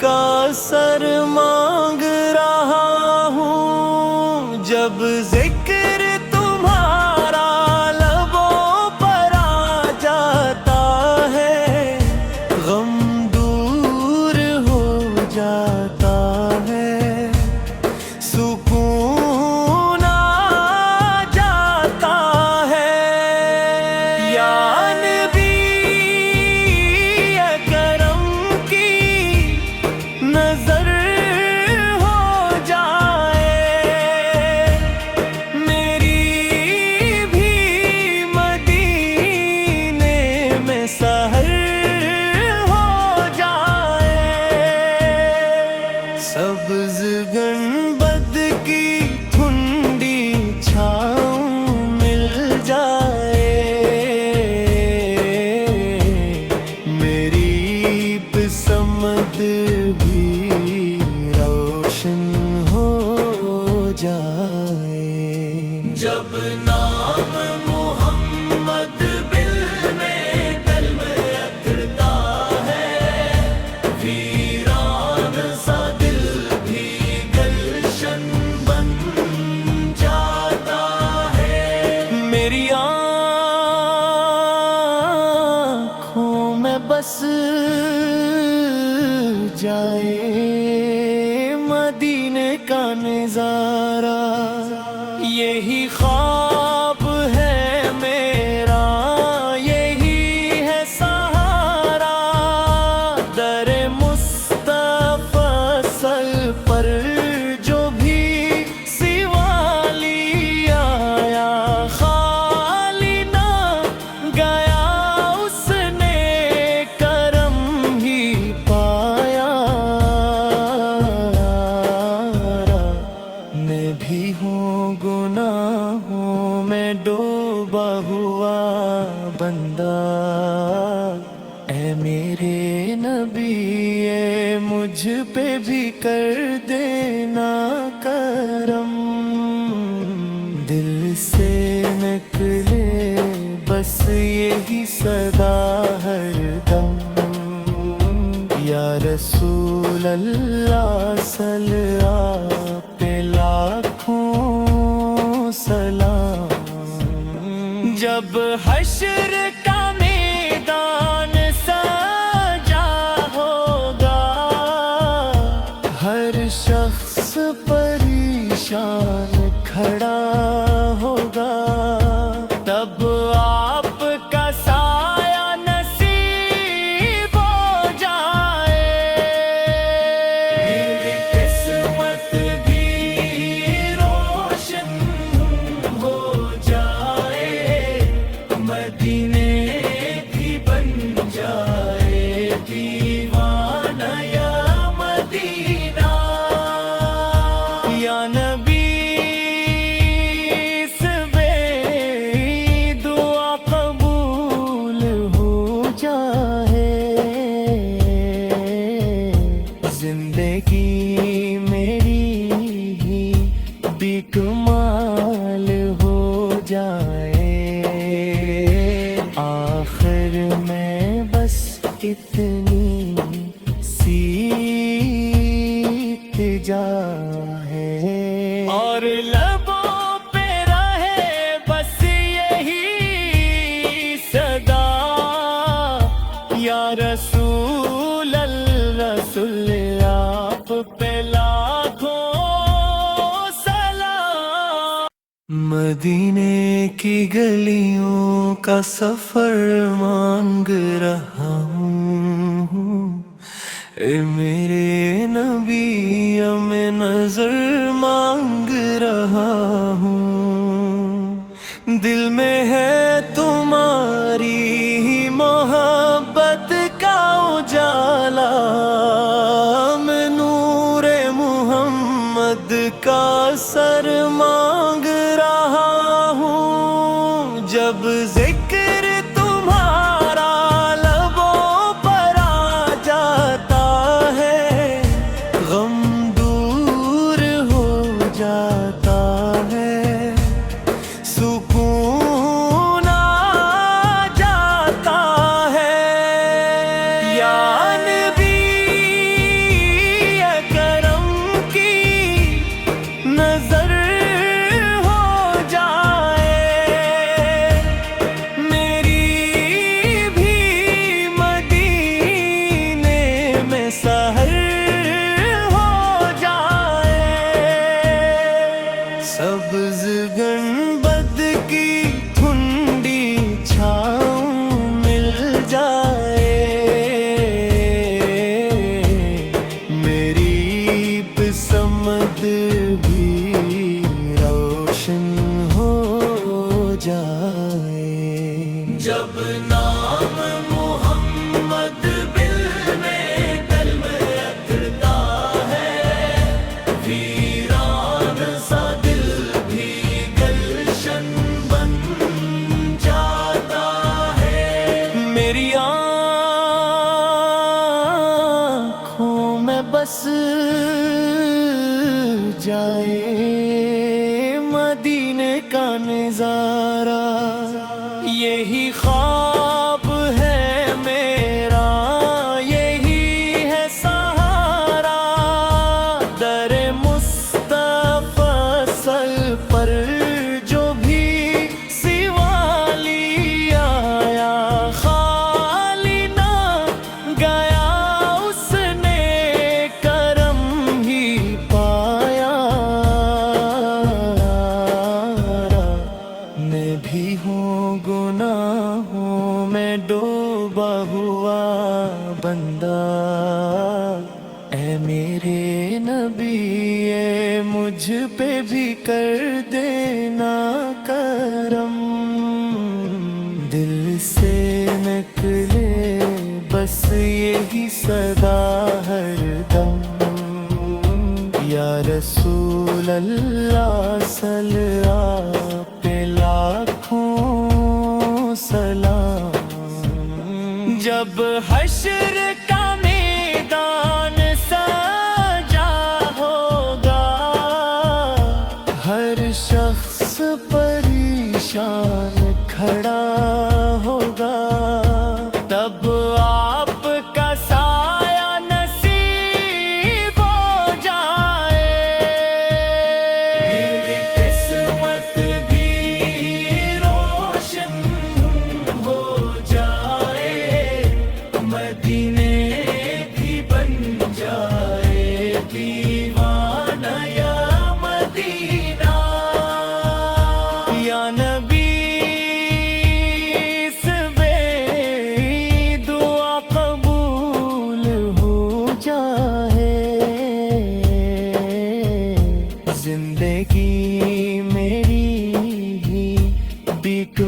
کا سر مانگ رہا ہوں، جب ذکر تمہارا لبوں پر آ جاتا ہے، غم دور ہو جاتا ہے، سکون آ جاتا ہے۔ یا نبی کرم کی نظر ہو جائے، میری بھی مدینے میں سحر ہو جائے، سبز گنبد کی ٹھنڈی چھاؤں مل جائے، میری بسمت بھی روشن ہو جائے، جب نام محمد دل میں دل میں اترتا ہے، ویران سا دل بھی گلشن بن جاتا ہے، میری آنکھوں میں بس جائے مدینے کا نظارہ، یہی خواب ہے میرا، یہی ہے سہارا، در مصطفیٰ سل پر جو بھی سوالی آیا، خالی نہ گیا، اس نے کرم ہی پایا، میں بھی ہوں گناہوں میں ڈوبا ہوا بندہ، اے میرے نبی اے مجھ پہ بھی کر دینا کرم، دل سے نکلے بس یہی صدا ہر دم، یا رسول اللہ صلی آپ پہ لاکھوں سلام، جب حشر کا میدان سجا ہوگا، ہر شخص پریشان کھڑا ہوگا، تب آپ کا سایہ نصیب ہو جائے، میری قسمت بھی روشن ہو جائے، مدینے بھی بن جائے دیوانہ یا مدینہ، یا نبی اس بے دعا قبول ہو جائے، زندگی میری بھی کمال ہو جائے، آخر میں بس اتنی سی التجا ہے، اور لبوں پہ رہے بس یہی صدا، یا رسول اللہ صلی آپ پہ لاکھوں سلام، مدینے کی گلیوں کا سفر مانگ رہا ہوں، اے میرے نبی میں نظر مانگ رہا ہوں، دل میں ہے تمہاری محبت کا اجالا، میں نور محمد کا سر مانگ رہا ہوں، جب ذکر تمہارا لبوں پر آ جاتا ہے، غم دور ہو جاتا ہے، سکون آ جاتا ہے، یا نبی بس جائے مدینے کا نظارہ، یہی خواب ہے میرا، یہی ہے سہارا، در مصطفیٰ سر پر جو بھی سوالی آیا، خالی نہ گیا، اس نے کرم ہی پایا۔ میں بھی ہوں گناہوں میں ڈوبا ہوا بندہ، اے میرے نبی اے مجھ پہ بھی کر دینا کرم، دل سے نکلے بس یہی صدا ہر دم، یا رسول اللہ صلی آپ پہ لاکھوں سلام۔ جب حشر کا میدان سجا ہوگا، ہر شخص پریشان کھڑا ہوگا، تب آپ کا سایہ نصیب ہو جائے، میری قسمت بھی روشن ہو جائے، مدینے بھی بن جائے دیوانہ یا مدینہ، یا نبی اس بے دعا قبول ہو جائے، زندگی میری بھی بیک